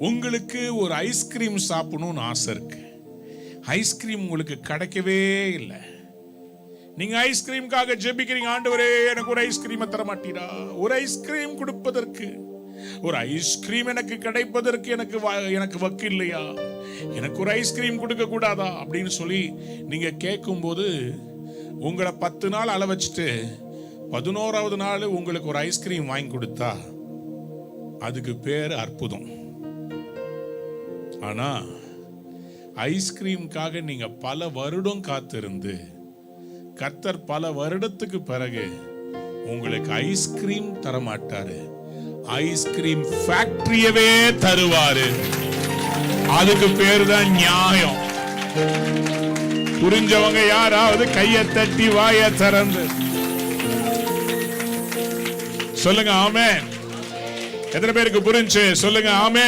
உங்களுக்கு ஒரு ஐஸ்கிரீம் சாப்பிடணும்னு ஆசை இருக்கு. ஐஸ்கிரீம் உங்களுக்கு கிடைக்கவே இல்லை. நீங்க ஐஸ்கிரீமுக்காக ஜெபிக்கிறீங்க, ஆண்டவரே எனக்கு ஒரு ஐஸ்கிரீம் தர மாட்டீரா? ஒரு ஐஸ்கிரீம் கொடுப்பதற்கு, ஒரு ஐஸ்கிரீம் எனக்கு கிடைப்பதற்கு எனக்கு வக்கு இல்லையா? எனக்கு ஒரு ஐஸ்கிரீம் கொடுக்க கூடாதா அப்படின்னு சொல்லி நீங்க கேட்கும்போது உங்களை 10 நாள் அள வச்சுட்டு 11வது நாள் உங்களுக்கு ஒரு ஐஸ்கிரீம் வாங்கி கொடுத்தா அதுக்கு பேர் அற்புதம். ஆனா ஐஸ்கிரீமுக்காக நீங்க பல வருடம் காத்திருந்து கர்த்தர் பல வருடத்துக்கு பிறகு உங்களுக்கு ஐஸ்கிரீம் தர மாட்டாரு, ஐஸ்கிரீம் ஃபேக்டரியவே தருவாரு. அதுக்கு பேரு தான் நியாயம். புரிஞ்சவங்க யாராவது கையை தட்டி வாய திறந்து சொல்லுங்க ஆமென். எத்தனை பேருக்கு புரிஞ்சு சொல்லுங்க ஆமென்.